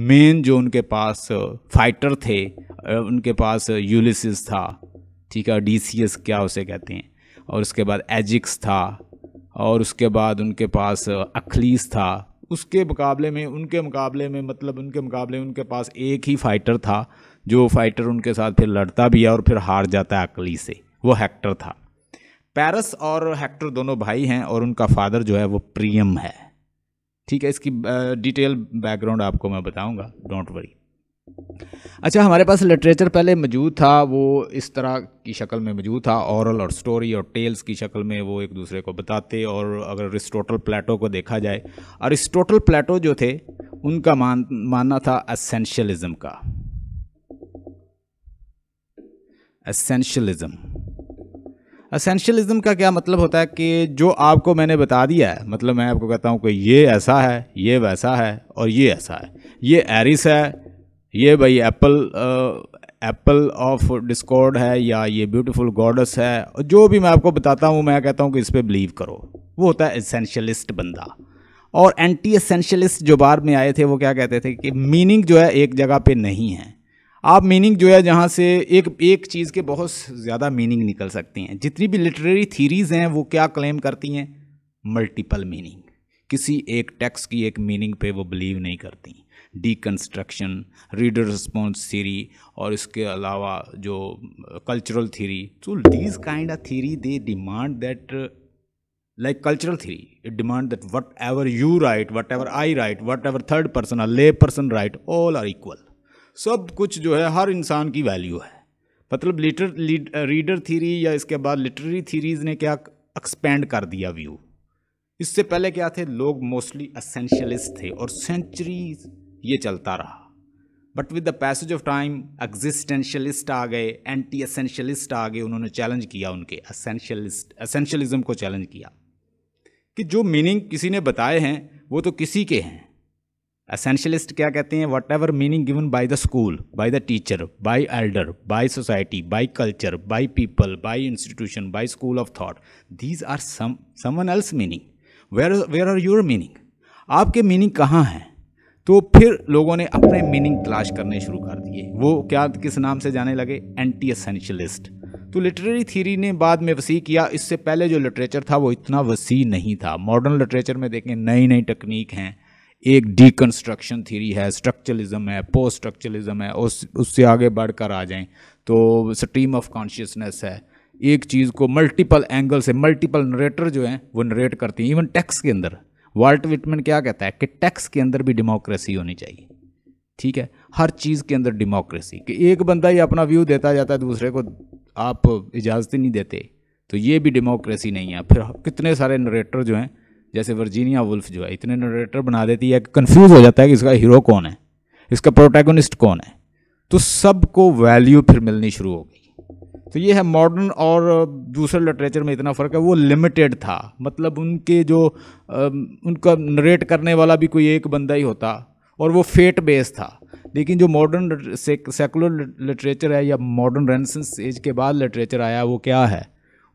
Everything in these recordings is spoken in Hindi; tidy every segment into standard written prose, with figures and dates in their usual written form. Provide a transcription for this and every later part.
मेन जो उनके पास फाइटर थे, उनके पास यूलिसिस था, ठीक है, ओडिसियस क्या उसे कहते हैं, और उसके बाद एजिक्स था, और उसके बाद उनके पास अखलीस था। उनके मुकाबले में उनके पास एक ही फाइटर था, जो फाइटर उनके साथ फिर लड़ता भी है और फिर हार जाता है अखलीस से, वो हेक्टर था। पैरस और हेक्टर दोनों भाई हैं और उनका फादर जो है वो प्रियम है, ठीक है। इसकी डिटेल बैकग्राउंड आपको मैं बताऊंगा, डोंट वरी। अच्छा, हमारे पास लिटरेचर पहले मौजूद था, वो इस तरह की शक्ल में मौजूद था, ऑरल और स्टोरी और टेल्स की शक्ल में वो एक दूसरे को बताते। और अगर अरिस्टोटल प्लेटो को देखा जाए, अरिस्टोटल प्लेटो जो थे उनका मानना था एसेंशियलिज्म का। एसेंशियलिज्म का क्या मतलब होता है कि जो आपको मैंने बता दिया है, मतलब मैं आपको कहता हूँ कि ये ऐसा है, ये वैसा है और ये ऐसा है, ये एरिस है, ये भाई एप्पल ऑफ डिस्कॉर्ड है, या ये ब्यूटीफुल गॉडेस है, और जो भी मैं आपको बताता हूँ मैं कहता हूँ कि इस पे बिलीव करो, वो होता है एसेंशियलिस्ट बंदा। और एंटी एसेंशियलिस्ट जो बाद में आए थे वो क्या कहते थे कि मीनिंग जो है एक जगह पे नहीं है। आप मीनिंग जो है जहाँ से एक चीज़ के बहुत ज़्यादा मीनिंग निकल सकती हैं। जितनी भी लिटरेरी थीरीज़ हैं वो क्या क्लेम करती हैं, मल्टीपल मीनिंग। किसी एक टेक्स्ट की एक मीनिंग पे वो बिलीव नहीं करती। डीकंस्ट्रक्शन, रीडर रिस्पॉन्स थ्योरी, और इसके अलावा जो cultural theory, so these kind of theory they demand that, like cultural theory, it demand that whatever you write, whatever I write, whatever third person or lay person write, all are equal। सब कुछ जो है हर इंसान की वैल्यू है। मतलब रीडर थ्योरी या इसके बाद लिटरेरी थ्योरीज ने क्या एक्सपेंड कर दिया व्यू। इससे पहले क्या थे, लोग मोस्टली एसेंशियलिस्ट थे और सेंचुरीज ये चलता रहा। But with the passage of time existentialist आ गए, एंटी एसेंशियलिस्ट आ गए, उन्होंने चैलेंज किया, उनके एसेंशियलिज्म को चैलेंज किया कि जो मीनिंग किसी ने बताए हैं वो तो किसी के हैं। एसेंशियलिस्ट क्या कहते हैं, whatever meaning given by the school, by the teacher, by elder, by society, by culture, by people, by institution, by school of thought, these are someone else meaning. Where are your meaning, आपके मीनिंग कहाँ हैं। तो फिर लोगों ने अपने मीनिंग तलाश करने शुरू कर दिए। वो क्या किस नाम से जाने लगे, एंटी एसेंशियलिस्ट। तो लिटरेरी थ्योरी ने बाद में वसी किया। इससे पहले जो लिटरेचर था वो इतना वसी नहीं था। मॉडर्न लिटरेचर में देखें नई नई टेक्निक हैं, एक डीकंस्ट्रक्शन थ्योरी है, स्ट्रक्चरलिज्म है, पोस्ट स्ट्रक्चरलिज्म है, उससे आगे बढ़कर आ जाएं तो स्ट्रीम ऑफ कॉन्शियसनेस है। एक चीज़ को मल्टीपल एंगल से मल्टीपल नरेटर जो हैं वो नरेट करती हैं। इवन टेक्स्ट के अंदर वाल्ट विटमैन क्या कहता है कि टेक्स्ट के अंदर भी डेमोक्रेसी होनी चाहिए, ठीक है, हर चीज़ के अंदर डेमोक्रेसी। कि एक बंदा ही अपना व्यू देता जाता है, दूसरे को आप इजाज़त ही नहीं देते, तो ये भी डेमोक्रेसी नहीं है। फिर कितने सारे नरेटर जो हैं, जैसे वर्जीनिया वुल्फ जो है, इतने नरेटर बना देती है कि कंफ्यूज हो जाता है कि इसका हीरो कौन है, इसका प्रोटैगनिस्ट कौन है। तो सबको वैल्यू फिर मिलनी शुरू हो गई। तो ये है मॉडर्न और दूसरे लिटरेचर में इतना फ़र्क है, वो लिमिटेड था। मतलब उनके जो उनका नरेट करने वाला भी कोई एक बंदा ही होता और वो फेट बेस था। लेकिन जो मॉडर्न सेकुलर लिटरेचर है या मॉडर्न रेनेसांस एज के बाद लिटरेचर आया, वो क्या है,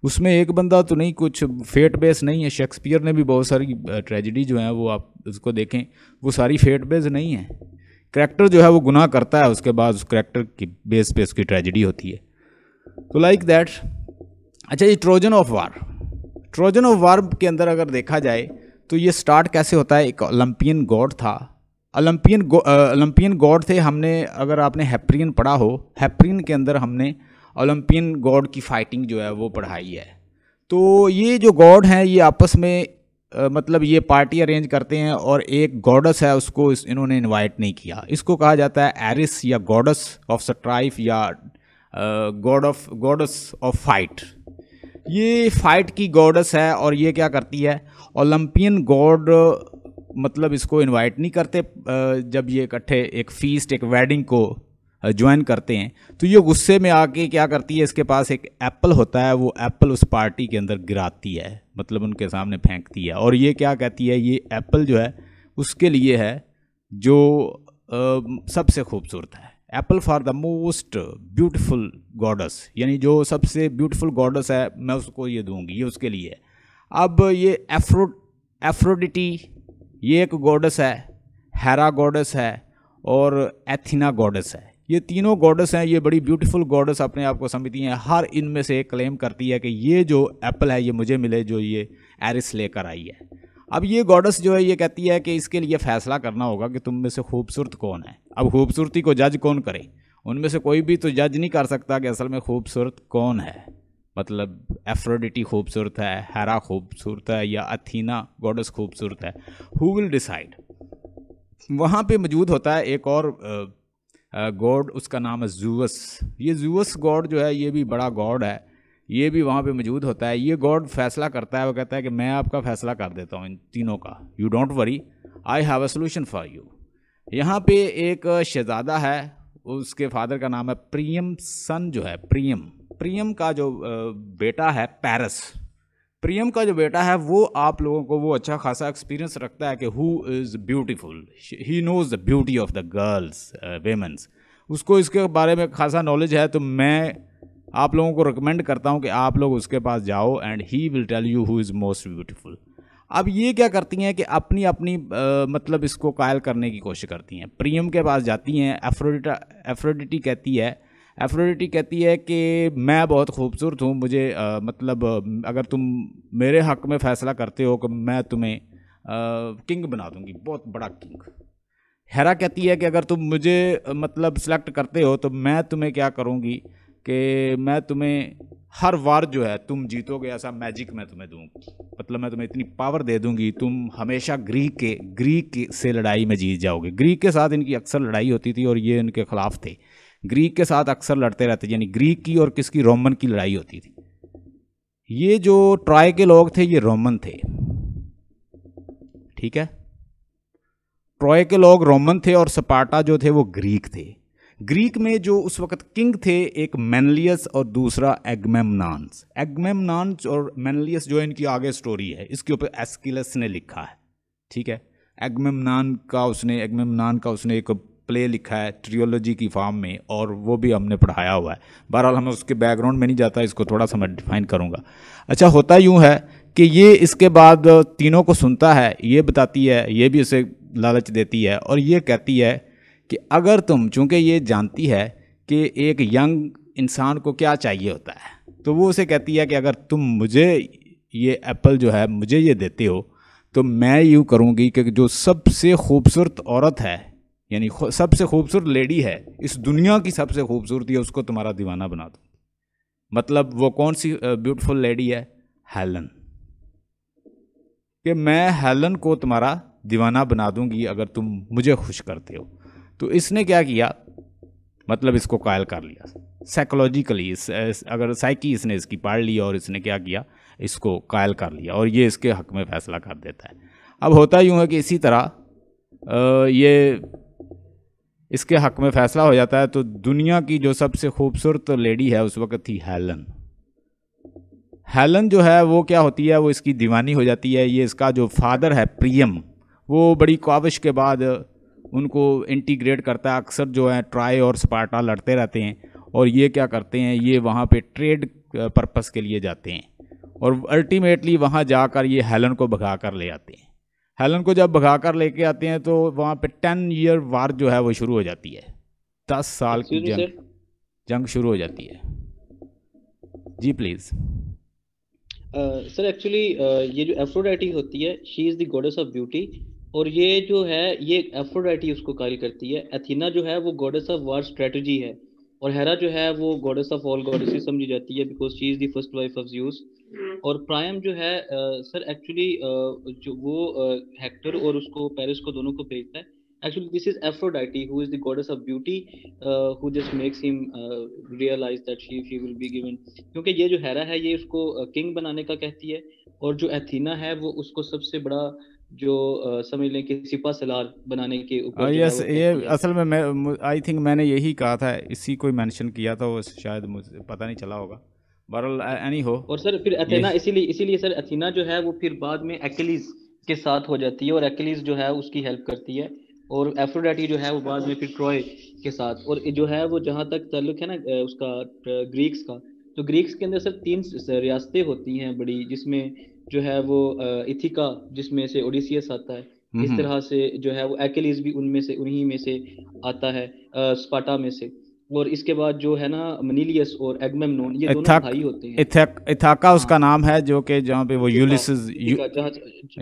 उसमें एक बंदा तो नहीं, कुछ फेट बेस नहीं है। शेक्सपियर ने भी बहुत सारी ट्रेजिडी जो है वो आप उसको देखें, वो सारी फेट बेस नहीं है। करैक्टर जो है वो गुनाह करता है, उसके बाद उस करैक्टर की बेस पे उसकी ट्रेजिडी होती है। तो लाइक दैट। अच्छा, ये ट्रोजन ऑफ वार के अंदर अगर देखा जाए तो ये स्टार्ट कैसे होता है। एक ओलंपियन गॉड था, ओलंपियन गॉड थे। हमने, अगर आपने हैप्रियन पढ़ा हो, हैप्रियन के अंदर हमने ओलंपियन गॉड की फाइटिंग जो है वो पढ़ाई है। तो ये जो गॉड हैं ये आपस में मतलब ये पार्टी अरेंज करते हैं और एक गॉडस है उसको इन्होंने इनवाइट नहीं किया। इसको कहा जाता है एरिस या गॉडस ऑफ स्ट्राइफ या गॉडस ऑफ फाइट। ये फाइट की गॉडस है और ये क्या करती है, ओलंपियन गॉड मतलब इसको इनवाइट नहीं करते। जब ये इकट्ठे एक फीस्ट, एक वेडिंग को ज्वाइन करते हैं तो ये गुस्से में आके क्या करती है, इसके पास एक एप्पल होता है, वो एप्पल उस पार्टी के अंदर गिराती है, मतलब उनके सामने फेंकती है। और ये क्या कहती है, ये एप्पल जो है उसके लिए है जो सबसे खूबसूरत है, Apple for the most beautiful goddess, यानी जो सबसे ब्यूटीफुल गॉडस है मैं उसको ये दूंगी, ये उसके लिए है। अब ये एफ्रोडिटी ये एक गॉडस है, हेरा गॉडस है, और एथिना गॉडेस है। ये तीनों गॉडेस हैं, ये बड़ी ब्यूटीफुल गॉडेस अपने आप को समझती हैं। हर इनमें से एक क्लेम करती है कि ये जो एप्पल है ये मुझे मिले, जो ये एरिस लेकर आई है। अब ये गॉडेस जो है ये कहती है कि इसके लिए फ़ैसला करना होगा कि तुम में से खूबसूरत कौन है। अब खूबसूरती को जज कौन करे? उनमें से कोई भी तो जज नहीं कर सकता कि असल में खूबसूरत कौन है। मतलब एफ्रोडिटी खूबसूरत है, हेरा खूबसूरत है, या अथीना गॉडेस खूबसूरत है? Who will decide? वहाँ पे मौजूद होता है एक और गॉड, उसका नाम है ज़ूवस। ये ज़ूवस गॉड जो है ये भी बड़ा गॉड है, ये भी वहाँ पे मौजूद होता है। ये गॉड फैसला करता है, वो कहता है कि मैं आपका फैसला कर देता हूँ इन तीनों का, you don't worry, I have a solution for you. यहाँ पे एक शहजादा है, उसके फादर का नाम है प्रियम। सन जो है प्रियम, प्रियम का जो बेटा है पेरिस, प्रियम का जो बेटा है वो आप लोगों को वो अच्छा खासा एक्सपीरियंस रखता है कि who is beautiful, he knows the beauty of the girls women's, उसको इसके बारे में खासा नॉलेज है। तो मैं आप लोगों को रिकमेंड करता हूँ कि आप लोग उसके पास जाओ and he will tell you who is most beautiful. अब ये क्या करती हैं कि अपनी अपनी मतलब इसको कायल करने की कोशिश करती हैं। प्रियम के पास जाती हैं, एफ्रोडिटी कहती है, एफ्रोडिटी कहती है कि मैं बहुत खूबसूरत हूँ, मुझे मतलब अगर तुम मेरे हक़ में फ़ैसला करते हो कि मैं तुम्हें किंग बना दूँगी, बहुत बड़ा किंग। हेरा कहती है कि अगर तुम मुझे मतलब सेलेक्ट करते हो तो मैं तुम्हें क्या करूँगी कि मैं तुम्हें हर बार जो है तुम जीतोगे ऐसा मैजिक मैं तुम्हें दूँगी, मतलब मैं तुम्हें इतनी पावर दे दूँगी, तुम हमेशा ग्रीक से लड़ाई में जीत जाओगे। ग्रीक के साथ इनकी अक्सर लड़ाई होती थी और ये इनके ख़िलाफ़ थे, ग्रीक के साथ अक्सर लड़ते रहते, यानी ग्रीक की और किसकी, रोमन की लड़ाई होती थी। ये जो ट्राय के लोग थे ये रोमन थे, ठीक है, ट्रॉय के लोग रोमन थे और स्पार्टा जो थे वो ग्रीक थे। ग्रीक में जो उस वक्त किंग थे, एक मेनलियस और दूसरा एगमेमनान्स। एगमेमनान्स और मेनलियस जो है इनकी आगे स्टोरी है, इसके ऊपर एस्किलस ने लिखा है, ठीक है। एगमेमनान का उसने एक प्ले लिखा है ट्रियोलॉजी की फॉर्म में, और वो भी हमने पढ़ाया हुआ है। बहरहाल हमें उसके बैकग्राउंड में नहीं जाता, इसको थोड़ा सा मैं डिफाइन करूँगा। अच्छा, होता यूँ है कि ये इसके बाद तीनों को सुनता है, ये बताती है, ये भी उसे लालच देती है और ये कहती है कि अगर तुम, चूँकि ये जानती है कि एक यंग इंसान को क्या चाहिए होता है, तो वो उसे कहती है कि अगर तुम मुझे ये एप्पल जो है मुझे ये देते हो तो मैं यूँ करूँगी कि जो सबसे खूबसूरत औरत है, यानी सबसे खूबसूरत लेडी है, इस दुनिया की सबसे खूबसूरती है, उसको तुम्हारा दीवाना बना दो। मतलब वो कौन सी ब्यूटीफुल लेडी है? हेलन। कि मैं हेलन को तुम्हारा दीवाना बना दूंगी अगर तुम मुझे खुश करते हो। तो इसने क्या किया, मतलब इसको कायल कर लिया साइकोलॉजिकली, अगर साइकी इसने इसकी पढ़ ली और इसने क्या किया, इसको कायल कर लिया और ये इसके हक में फ़ैसला कर देता है। अब होता यूँ है कि इसी तरह ये इसके हक में फ़ैसला हो जाता है। तो दुनिया की जो सबसे खूबसूरत लेडी है उस वक्त थी हेलन। हेलन जो है वो क्या होती है, वो इसकी दीवानी हो जाती है। ये इसका जो फादर है प्रियम, वो बड़ी काविश के बाद उनको इंटीग्रेट करता है। अक्सर जो है ट्राय और स्पार्टा लड़ते रहते हैं और ये क्या करते हैं, ये वहाँ पे ट्रेड पर्पस के लिए जाते हैं और अल्टीमेटली वहाँ जाकर ये हेलन को भगा कर ले आते हैं। हेलन को जब भगा कर लेके आते हैं तो वहाँ पे 10 ईयर वार जो है वो शुरू हो जाती है, 10 साल की जंग शुरू हो जाती है। जी प्लीज़। सर एक्चुअली ये जो एफ्रोडाइटी होती है, she is the goddess of beauty, और ये जो है ये एफ्रोडाइटी उसको कार्य करती है। एथीना जो है वो गॉडेस ऑफ वार स्ट्रेटजी है, और हेरा जो है वो गॉडेस ऑफ ऑल गॉडेसेस समझी जाती है because she is the first wife of Zeus. और प्राइम जो है सर एक्चुअली जो वो हेक्टर और उसको पेरिस को दोनों को भेजता है। Actually, this is Aphrodite, who is the goddess of beauty, who just makes him realize that she will be given. क्योंकि ये जो हेरा है ये उसको किंग बनाने का कहती है, और जो एथीना है वो उसको सबसे बड़ा जो समझ लें कि सिपा सलार बनाने के ऊपर जो है यस, वो ये कहती है। असल में मैं आई थिंक मैंने यही कहा था, इसी को मेंशन किया था, वो शायद मुझे पता नहीं चला होगा। बहरहाल एनी हो, और सर फिर ये एथेना इसीलिए इसीलिए सर एथीना जो है वो फिर बाद में एक्किलीज के साथ हो जाती है, और एक्किलीज जो है उसकी हेल्प करती है, और एफ्रोडाइटी जो है वो बाद में फिर ट्रॉय के साथ। और जो है वो जहाँ तक ताल्लुक है ना उसका ग्रीक्स का, तो ग्रीक्स के अंदर सर 3 रियासतें होती हैं बड़ी, जिसमें जो है वो इथिका जिसमें से ओडिसियस आता है, इस तरह से जो है वो एक्लिस भी उनमें से उन्हीं में से आता है, स्पार्टा में से। और इसके बाद जो है ना मनीलियस और एगमेमनोन, ये दोनों इथाक भाई होते हैं। इथाका हाँ, उसका नाम है, जो कि जहाँ पे वो इथा यूलिसिस इथिका, जहाँ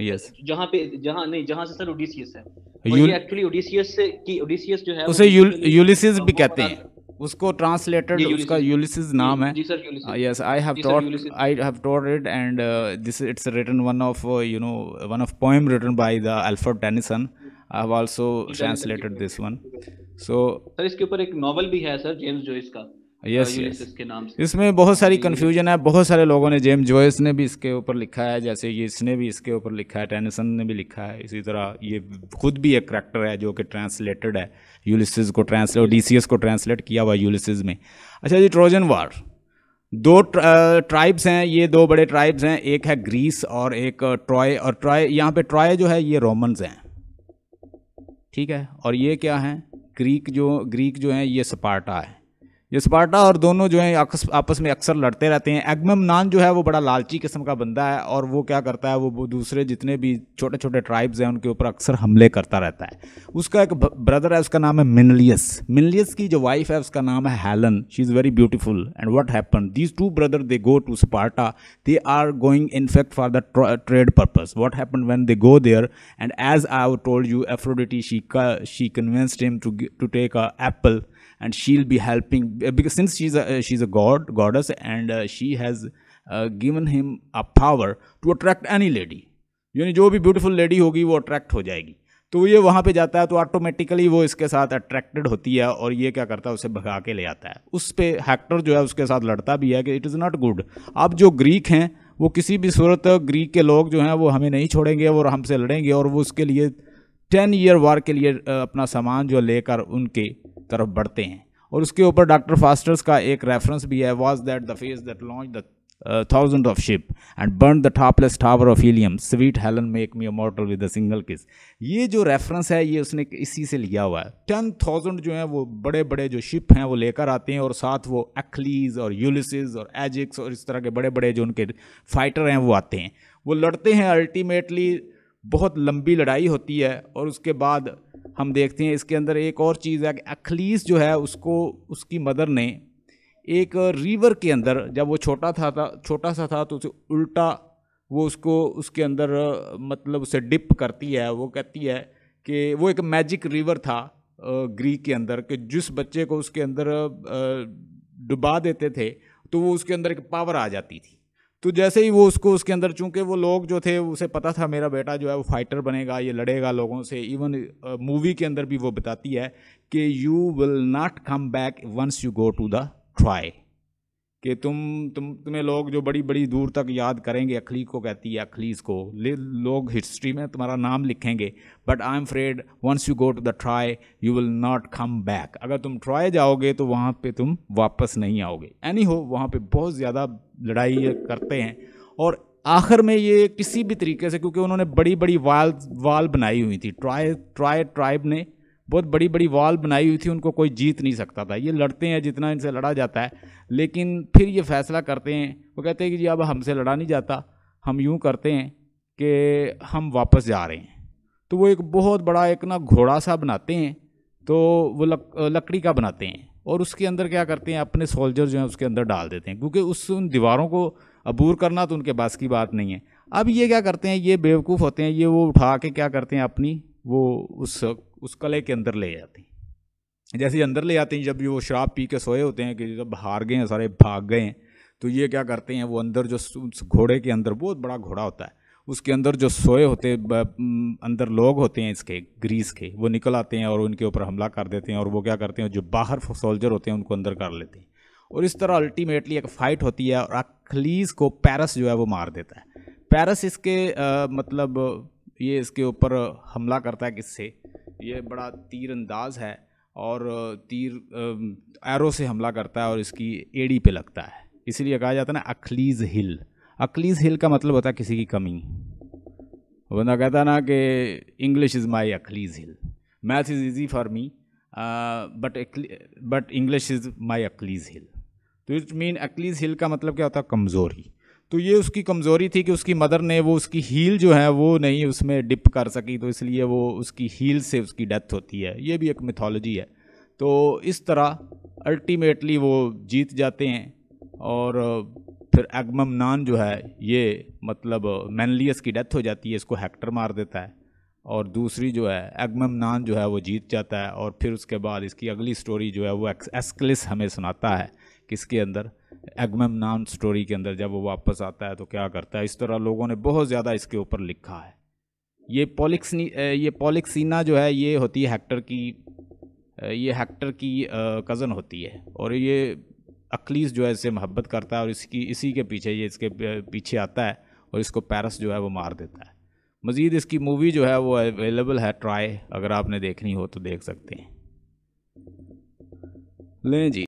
यस जहाँ पे जहाँ नहीं, जहाँ से सर ओडिसियस है। और ये एक्चुअली ओडिसियस से कि ओडिसियस जो है वो उसे बेसिकली यूलिसिस भी वो कहते बना। हैं, उसको ये ट्रांसलेटेड उसका यूलिसिस, यूलिसिस ये नाम है। जी सर यूलिसिस, यस, जी sir Ulysses. I have taught it, and this it's written one of one of poem written by the Alfred Tennyson. I have also Tennyson की ट्रांसलेटेड पोएम दिस वन। है। सो सर इसके ऊपर एक नॉवल भी है सर, जेम्स जॉयस का, यस यस, यूलिसिस के नाम से। इसमें बहुत हाँ सारी जी, यूलिसिस। कन्फ्यूजन है, बहुत सारे लोगों ने, जेम्स जॉयस ने भी इसके ऊपर लिखा है, जैसे ये इसने भी इसके ऊपर लिखा है, टेनिसन ने भी लिखा है, इसी तरह ये खुद भी एक करैक्टर है जो कि ट्रांसलेटेड है, यूलिसिस को ट्रांसलेट, ओडिसियस को ट्रांसलेट किया हुआ यूलिसिस में। अच्छा जी, ट्रोजन वार, दो ट्राइब्स हैं, ये दो बड़े ट्राइब्स हैं, एक है ग्रीस और एक ट्रॉय। और ट्रॉय, यहाँ पे ट्रॉय जो है ये रोमन्स हैं, ठीक है, और ये क्या हैं, ग्रीक जो हैं ये स्पार्टा है, ये स्पार्टा, और दोनों जो हैं आपस में अक्सर लड़ते रहते हैं। एगमेमनान जो है वो बड़ा लालची किस्म का बंदा है, और वो क्या करता है, वो दूसरे जितने भी छोटे छोटे ट्राइब्स हैं उनके ऊपर अक्सर हमले करता रहता है। उसका एक ब्रदर है, उसका नाम है मिनलियस। मिनलियस की जो वाइफ है उसका नाम है Helen, she is very beautiful. And what happen, these two brother they go to Sparta, they are going in fact for the trade purpose. What happen when they go there, and as I have told you, Aphrodite she convinced him to take a apple, and she'll be helping, because since she's a goddess, and she has given him a power to attract any lady, यानी जो भी ब्यूटीफुल लेडी होगी वो अट्रैक्ट हो जाएगी। तो ये वहाँ पे जाता है तो ऑटोमेटिकली वो इसके साथ अट्रैक्टेड होती है, और ये क्या करता है, उसे भगा के ले आता है। उस पे हेक्टर जो है उसके साथ लड़ता भी है कि इट इज़ नॉट गुड। अब जो ग्रीक हैं वो किसी भी सूरत, ग्रीक के लोग जो हैं वो हमें नहीं छोड़ेंगे और हमसे लड़ेंगे, और वो उसके लिए 10 ईयर वार के लिए अपना सामान जो लेकर उनके तरफ बढ़ते हैं। और उसके ऊपर डॉक्टर फास्टर्स का एक रेफरेंस भी है, was that the face that launch the thousand of ship and burn the topless tower of helium, sweet Helen make me immortal with a single किस। ये जो रेफरेंस है ये उसने इसी से लिया हुआ है। 10,000 जो है वो बड़े बड़े जो शिप हैं वो लेकर आते हैं, और साथ वो एक्लीज और यूलिसिस और एजिक्स और इस तरह के बड़े बड़े जो उनके फाइटर हैं वो आते हैं, वो लड़ते हैं। अल्टीमेटली बहुत लंबी लड़ाई होती है, और उसके बाद हम देखते हैं इसके अंदर एक और चीज़ है कि अखलीस जो है उसको उसकी मदर ने एक रिवर के अंदर, जब वो छोटा सा था तो उसे उल्टा वो उसको उसके अंदर मतलब उसे डिप करती है। वो कहती है कि वो एक मैजिक रिवर था ग्रीक के अंदर, कि जिस बच्चे को उसके अंदर डुबा देते थे तो वो उसके अंदर एक पावर आ जाती थी। तो जैसे ही वो उसको उसके अंदर, चूंकि वो लोग जो थे उसे पता था मेरा बेटा जो है वो फाइटर बनेगा, ये लड़ेगा लोगों से। इवन मूवी के अंदर भी वो बताती है कि you will not come back once you go to the try, कि तुम्हें लोग जो बड़ी बड़ी दूर तक याद करेंगे। अखलीस को कहती है, अखलीस को लोग हिस्ट्री में तुम्हारा नाम लिखेंगे, but I am afraid once you go to the try you will not come back. अगर तुम ट्राई जाओगे तो वहाँ पे तुम वापस नहीं आओगे। एनी हो, वहाँ पे बहुत ज़्यादा लड़ाई करते हैं, और आखिर में ये किसी भी तरीके से, क्योंकि उन्होंने बड़ी बड़ी वाल बनाई हुई थी, ट्राइब ने बहुत बड़ी बड़ी वॉल बनाई हुई थी, उनको कोई जीत नहीं सकता था। ये लड़ते हैं जितना इनसे लड़ा जाता है, लेकिन फिर ये फैसला करते हैं, वो कहते हैं कि जी अब हमसे लड़ा नहीं जाता, हम यूँ करते हैं कि हम वापस जा रहे हैं। तो वो एक बहुत बड़ा एक ना घोड़ा सा बनाते हैं, तो वो लकड़ी का बनाते हैं, और उसके अंदर क्या करते हैं, अपने सोल्जर जो हैं उसके अंदर डाल देते हैं, क्योंकि उन दीवारों को अबूर करना तो उनके बस की बात नहीं है। अब ये क्या करते हैं, ये बेवकूफ़ होते हैं, ये वो उठा के क्या करते हैं, अपनी वो उस कले के अंदर ले जाते हैं। जैसे ही अंदर ले जाते हैं, जब भी वो शराब पी के सोए होते हैं कि जब हार गए हैं, सारे भाग गए हैं, तो ये क्या करते हैं, वो अंदर जो उस घोड़े के अंदर, बहुत बड़ा घोड़ा होता है, उसके अंदर जो सोए होते अंदर लोग होते हैं इसके ग्रीस के, वो निकल आते हैं और उनके ऊपर हमला कर देते हैं, और वो क्या करते हैं, जो बाहर सोल्जर होते हैं उनको अंदर कर लेते हैं। और इस तरह अल्टीमेटली एक फ़ाइट होती है, और अखलीस को पैरस जो है वो मार देता है। पैरस इसके मतलब ये इसके ऊपर हमला करता है, किससे, ये बड़ा तीर अंदाज है, और तीर एरो से हमला करता है, और इसकी एड़ी पे लगता है। इसलिए कहा जाता है ना अखलीज हिल। अखलीज हिल का मतलब होता है किसी की कमी। बंदा कहता है ना कि English is my Achilles heel, math is easy for me, but English is my Achilles heel. तो इट मीन अखलीज हिल का मतलब क्या होता है, कमज़ोरी। तो ये उसकी कमज़ोरी थी कि उसकी मदर ने वो उसकी हील जो है वो नहीं उसमें डिप कर सकी, तो इसलिए वो उसकी हील से उसकी डेथ होती है। ये भी एक मिथोलॉजी है। तो इस तरह अल्टीमेटली वो जीत जाते हैं और फिर एगमेम्नान जो है ये मतलब मेनलियस की डेथ हो जाती है, इसको हेक्टर मार देता है, और दूसरी जो है एगमेम्नान जो है वो जीत जाता है। और फिर उसके बाद इसकी अगली स्टोरी जो है वो एस्क्लिस हमें सुनाता है किसके अंदर, एगमेम्नान स्टोरी के अंदर, जब वो वापस आता है तो क्या करता है। इस तरह लोगों ने बहुत ज़्यादा इसके ऊपर लिखा है। ये पॉलिक्सीना जो है ये होती है हेक्टर की, ये हेक्टर की कज़न होती है, और ये अक्लीस जो है इससे मोहब्बत करता है और इसी के पीछे ये इसके पीछे आता है और इसको पैरस जो है वो मार देता है। मज़ीद इसकी मूवी जो है वो अवेलेबल है, ट्राई, अगर आपने देखनी हो तो देख सकते हैं। लें जी।